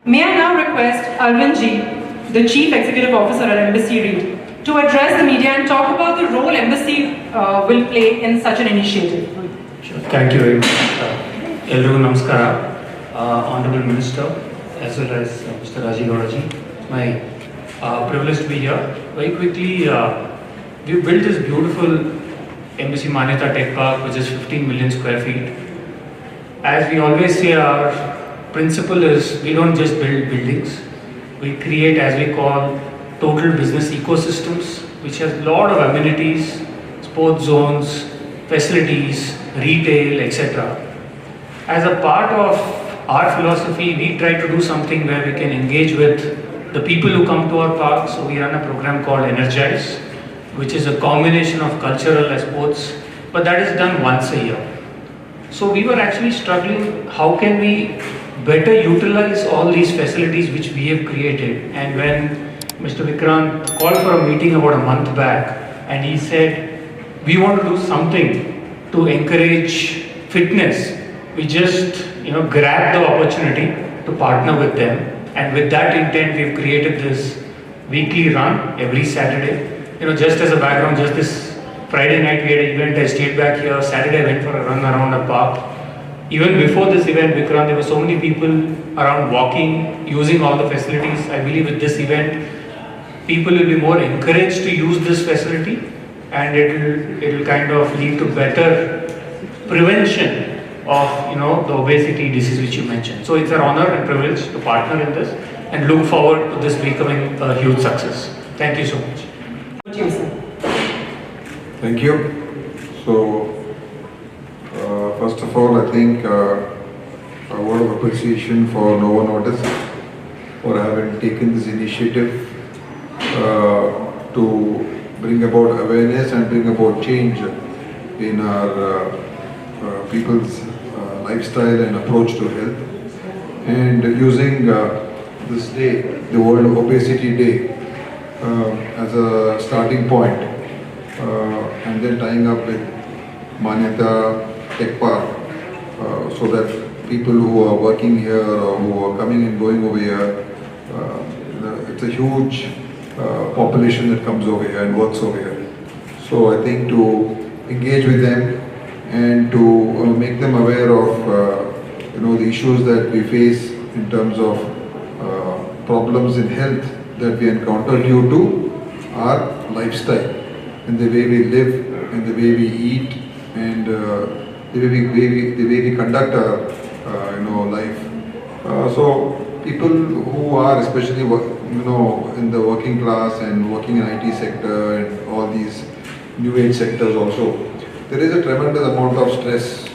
May I now request Arvind Ji, the Chief Executive Officer at Embassy Reit, to address the media and talk about the role Embassy will play in such an initiative. Sure. Thank you very much. Elrigu Namaskara, Honorable Minister, as well as Mr. Raji Gauraji. It's my privilege to be here. Very quickly, we've built this beautiful Embassy Manyata Tech Park, which is 15 million square feet. As we always say, our principle is we don't just build buildings, we create, as we call, total business ecosystems, which has a lot of amenities, sports zones, facilities, retail, etc. As a part of our philosophy, we try to do something where we can engage with the people who come to our park. So we run a program called Energize, which is a combination of cultural and sports, but that is done once a year. So we were actually struggling, how can we better utilize all these facilities which we have created. And when Mr. Vikrant called for a meeting about a month back, and he said, we want to do something to encourage fitness, we just grabbed the opportunity to partner with them. And with that intent, we've created this weekly run every Saturday. Just as a background, just this Friday night we had an event, I stayed back here. Saturday I went for a run around a park. Even before this event, Vikrant, there were so many people around walking, using all the facilities. I believe with this event, people will be more encouraged to use this facility, and it will kind of lead to better prevention of the obesity disease which you mentioned. So it's an honor and privilege to partner in this and look forward to this becoming a huge success. Thank you so much. Thank you. So, first of all, I think a word of appreciation for Novo Nordisk for having taken this initiative to bring about awareness and bring about change in our people's lifestyle and approach to health. And using this day, the World Obesity Day, as a starting point, and then tying up with Manyata Tech Park, so that people who are working here or who are coming and going over here, it's a huge population that comes over here and works over here. So I think to engage with them and to make them aware of the issues that we face in terms of problems in health that we encounter due to our lifestyle and the way we live and the way we eat and the way we conduct our life. So people who are especially in the working class and working in IT sector and all these new age sectors also, there is a tremendous amount of stress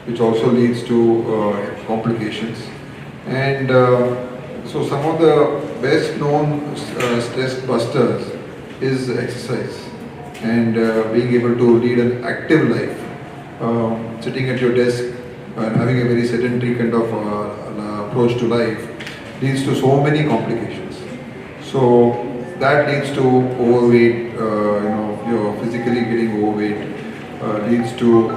which also leads to complications. And so some of the best known stress busters is exercise and being able to lead an active life. Sitting at your desk and having a very sedentary kind of approach to life leads to so many complications. So that leads to overweight, you're physically getting overweight, leads to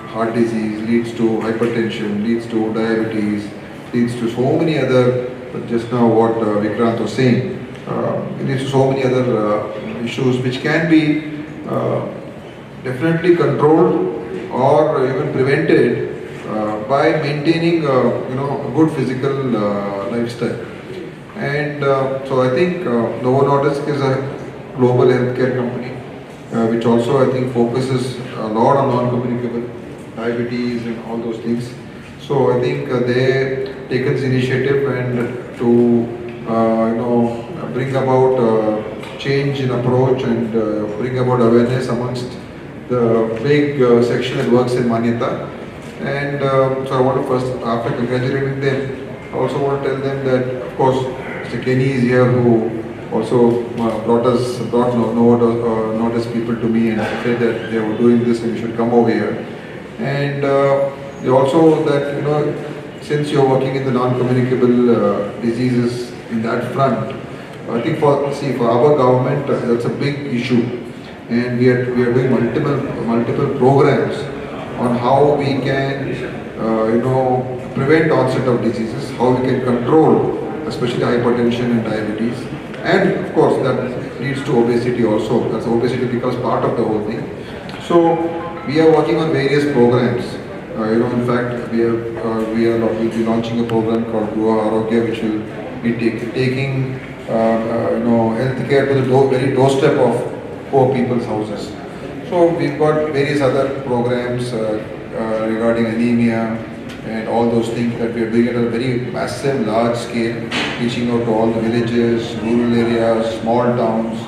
heart disease, leads to hypertension, leads to diabetes, leads to so many other, just now what Vikrant was saying, it leads to so many other issues which can be definitely controlled or even prevented by maintaining a good physical lifestyle. And so I think Novo Nordisk is a global healthcare company which also I think focuses a lot on non-communicable diabetes and all those things. So I think they taken this initiative and to bring about change in approach and bring about awareness amongst the big section that works in Manyata. And so I want to first, after congratulating them, I also want to tell them that, of course, Mr. Kenny is here, who also brought Novo Nordisk people to me and said that they were doing this and you should come over here. And they also that, since you're working in the non-communicable diseases in that front, I think for our government, that's a big issue. And we are doing multiple programs on how we can prevent onset of diseases, how we can control especially hypertension and diabetes. And of course, that leads to obesity also. That's obesity becomes part of the whole thing. So we are working on various programs. In fact, we'll be launching a program called Gua Arogya, which will be taking healthcare to the very doorstep of poor people's houses. So we've got various other programs regarding anemia and all those things that we are doing at a very massive, large scale, reaching out to all the villages, rural areas, small towns,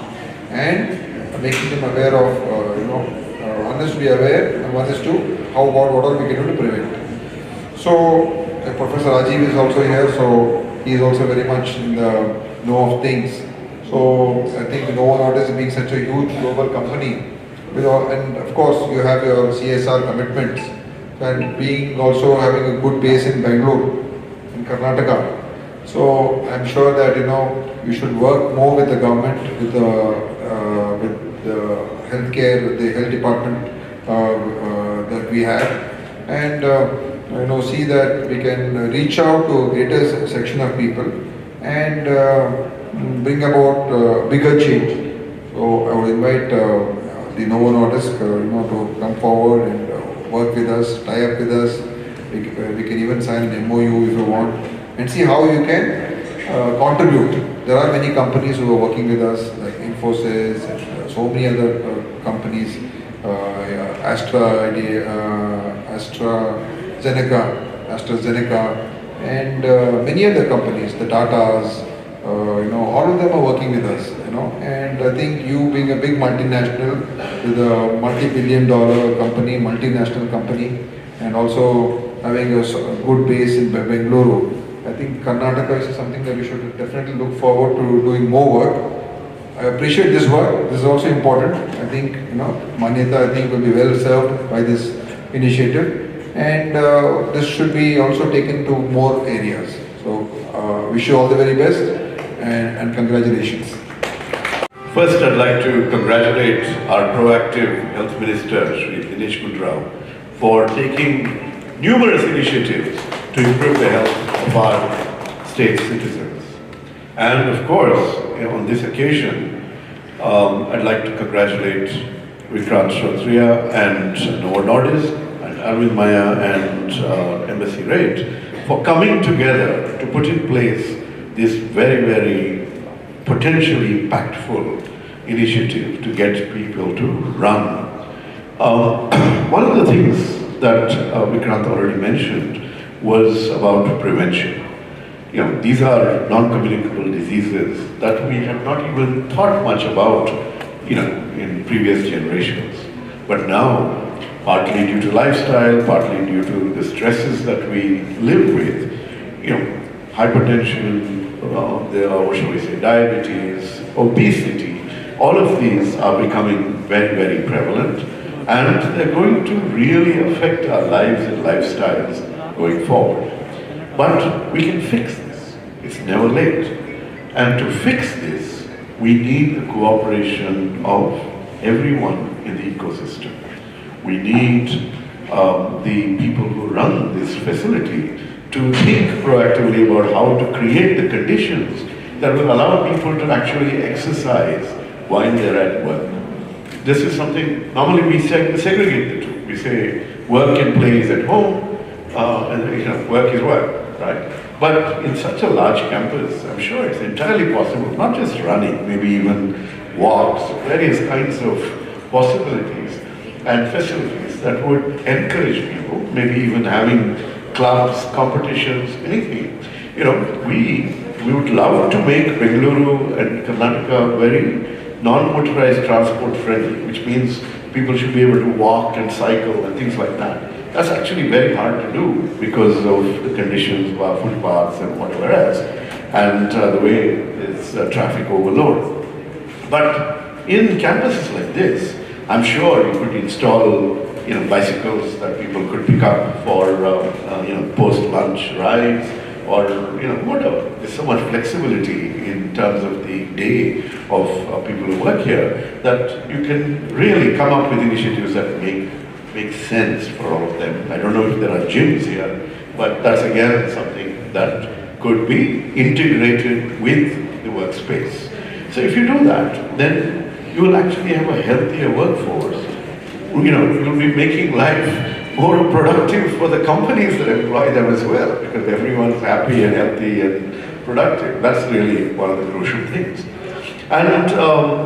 and making them aware of, one is to be aware, and one is to what are we can do to prevent. So Professor Rajiv is also here, so he is also very much in the know of things. So I think Novo Nordisk being such a huge global company, and of course you have your CSR commitments, and being also having a good base in Bangalore, in Karnataka. So I'm sure that you should work more with the government, with the healthcare, with the health department that we have, and see that we can reach out to a greater section of people and bring about bigger change. So I would invite the Novo Nordisk, to come forward and work with us, tie up with us. We can even sign an MOU if you want, and see how you can contribute. There are many companies who are working with us, like Infosys and so many other companies, AstraZeneca, and many other companies, the Tatas. All of them are working with us, and I think you being a big multinational with a multi-billion-dollar company, multinational company, and also having a good base in Bengaluru, I think Karnataka is something that we should definitely look forward to doing more work. I appreciate this work. This is also important. I think, Manyata, I think, will be well served by this initiative, and this should be also taken to more areas. So, wish you all the very best, and congratulations. First, I'd like to congratulate our proactive Health Minister, Shri Dinesh Gundrao, for taking numerous initiatives to improve the health of our state citizens. And of course, on this occasion, I'd like to congratulate Vikrant Kshatriya and Novo Nordisk and Arvind Maya and Embassy Reit for coming together to put in place this very, very potentially impactful initiative to get people to run. One of the things that Vikrant already mentioned was about prevention. These are non-communicable diseases that we have not even thought much about, in previous generations. But now, partly due to lifestyle, partly due to the stresses that we live with, hypertension, what shall we say, diabetes, obesity, all of these are becoming very, very prevalent, and they're going to really affect our lives and lifestyles going forward. But we can fix this. It's never late. And to fix this, we need the cooperation of everyone in the ecosystem. We need the people who run this facility to think proactively about how to create the conditions that will allow people to actually exercise while they're at work. This is something, normally we segregate the two. We say work and play is at home, and work is work, right? But in such a large campus, I'm sure it's entirely possible, not just running, maybe even walks, various kinds of possibilities and facilities that would encourage people, maybe even having clubs, competitions, anything. We would love to make Bengaluru and Karnataka very non-motorized transport friendly, which means people should be able to walk and cycle and things like that. That's actually very hard to do because of the conditions of our footpaths and whatever else, and the way it's traffic overload. But in campuses like this, I'm sure you could install bicycles that people could pick up for post-lunch rides, or whatever. There's so much flexibility in terms of the day of people who work here that you can really come up with initiatives that make sense for all of them. I don't know if there are gyms here, but that's again something that could be integrated with the workspace. So if you do that, then you will actually have a healthier workforce. You'll be making life more productive for the companies that employ them as well, because everyone's happy and healthy and productive. That's really one of the crucial things. And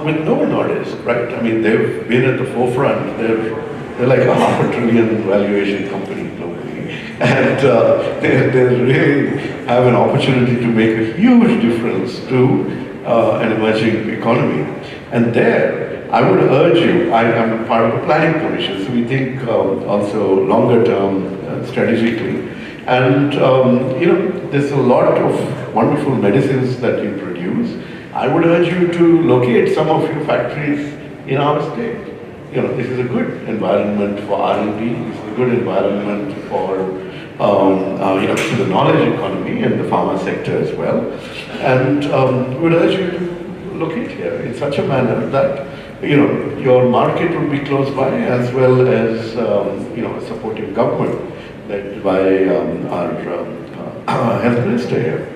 with Novo Nordisk, right? I mean, they've been at the forefront. They're like a $500 billion valuation company globally, and they really have an opportunity to make a huge difference to an emerging economy. And there, I would urge you. I'm part of the planning commission, so we think also longer term strategically. And there's a lot of wonderful medicines that you produce. I would urge you to locate some of your factories in our state. This is a good environment for R&D. This is a good environment for the knowledge economy and the pharma sector as well. And we would urge you to locate here in such a manner that your market will be close by, as well as a supportive government led by our health minister here.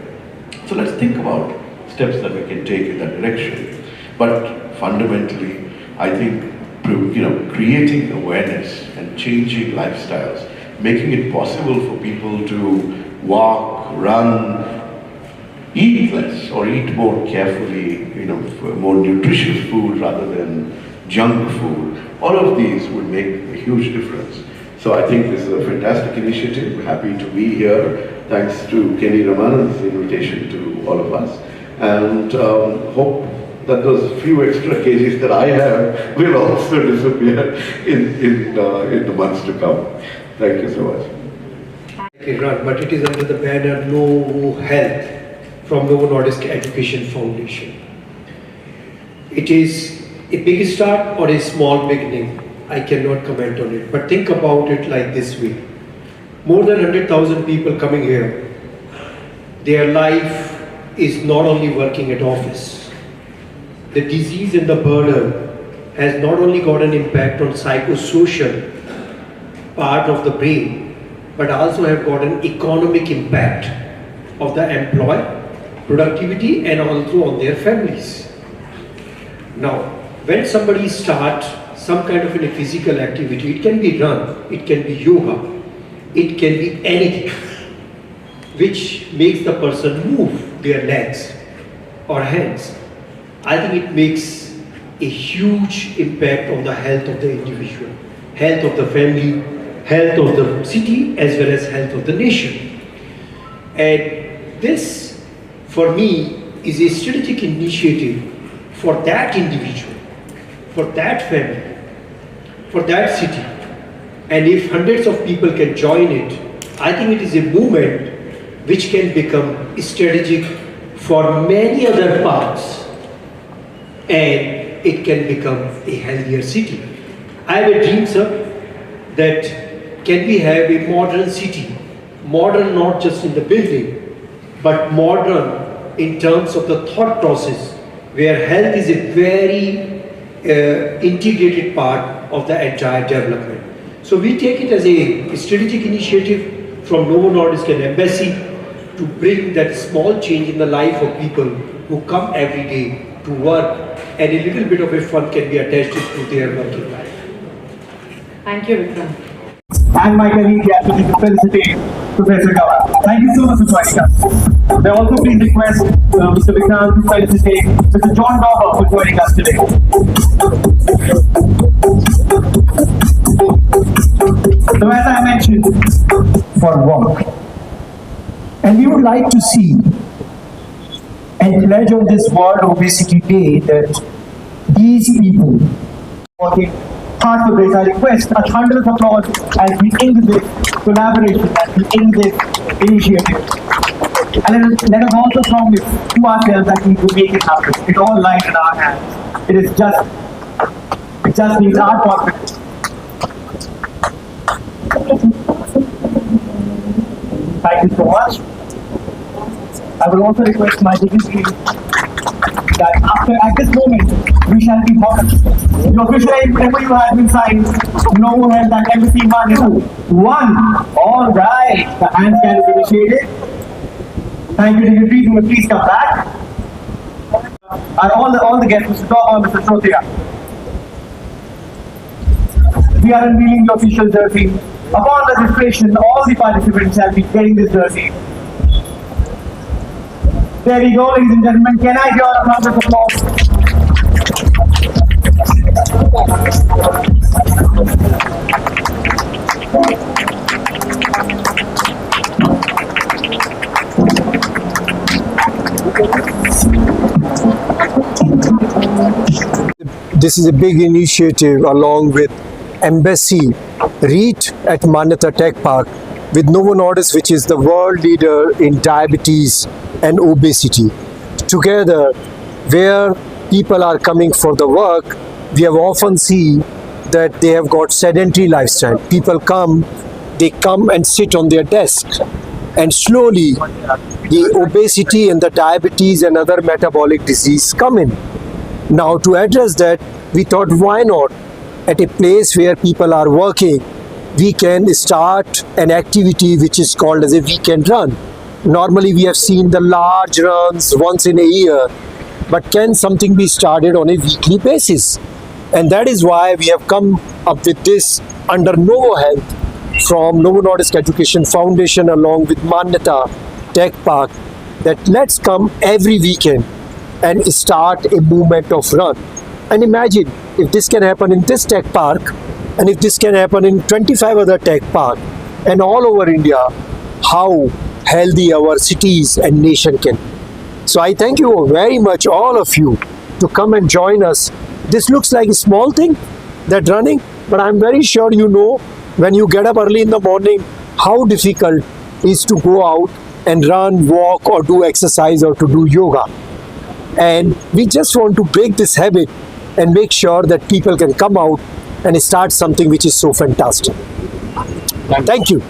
So let's think about steps that we can take in that direction. But fundamentally, I think creating awareness and changing lifestyles, making it possible for people to walk, run, eat less or eat more carefully, more nutritious food rather than junk food. All of these would make a huge difference. So I think this is a fantastic initiative. We're happy to be here. Thanks to Kenny Ramanan's invitation to all of us. And hope that those few extra kgs that I have will also disappear in the months to come. Thank you so much. But it is under the banner Novo Health from Novo Nordisk Education Foundation. It is a big start or a small beginning. I cannot comment on it, but think about it like this way. More than 100,000 people coming here. Their life is not only working at office. The disease and the burden has not only got an impact on psychosocial part of the brain, but also have got an economic impact of the employee, productivity, and also on their families. Now, when somebody starts some kind of a physical activity, it can be run, it can be yoga, it can be anything which makes the person move their legs or hands. I think it makes a huge impact on the health of the individual, health of the family, health of the city, as well as health of the nation. And this, for me, is a strategic initiative for that individual, for that family, for that city. And if hundreds of people can join it, I think it is a movement which can become strategic for many other parts, and it can become a healthier city. I have a dream, sir, that can we have a modern city, modern not just in the building, but modern in terms of the thought process, where health is a very integrated part of the entire development. So we take it as a strategic initiative from Novo Nordisk and Embassy to bring that small change in the life of people who come every day to work, and a little bit of a fun can be attached to their working life. Thank you, Vikram. And my colleague, the actually to felicitate Professor Gawar. Thank you so much for joining us. May also please request Mr. Vikram to felicitate Mr. John Dauber for joining us today. So as I mentioned, for work. And we would like to see and pledge on this World Obesity Day that these people working hard for this. I request a thunderous applause as we end this collaboration, as we end this initiative. And let us also promise to ourselves that we will make it happen. It all lies in our hands. It just needs our confidence. Thank you so much. I will also request my dignitaries that at this moment, we shall be modest. The official MOU has been signed. No more than Embassy 1. All right. The hands can be initiated. Thank you, Dignitaries. You may please come back. And all the guests, Mr. Toma, Mr. Sotia. We are unveiling the official jersey. Upon registration, all the participants shall be wearing this jersey. There we go, ladies and gentlemen. Can I hear a round of applause? This is a big initiative along with Embassy, Reit at Manyata Tech Park, with Novo Nordisk, which is the world leader in diabetes and obesity. Together, where people are coming for the work, we have often seen that they have got sedentary lifestyle. People come, they come and sit on their desk, and slowly the obesity and the diabetes and other metabolic disease come in. Now, to address that, we thought, why not at a place where people are working, we can start an activity which is called as a weekend run. Normally we have seen the large runs once in a year, but can something be started on a weekly basis? And that is why we have come up with this under Novo Health from Novo Nordisk Education Foundation along with Manyata Tech Park, that let's come every weekend and start a movement of run. And imagine if this can happen in this tech park, and if this can happen in 25 other tech parks and all over India, how healthy our cities and nation can. So I thank you very much, all of you, to come and join us. This looks like a small thing, that running, but I'm very sure you know when you get up early in the morning how difficult it is to go out and run, walk, or do exercise or to do yoga. And we just want to break this habit and make sure that people can come out and start something which is so fantastic. Thank you.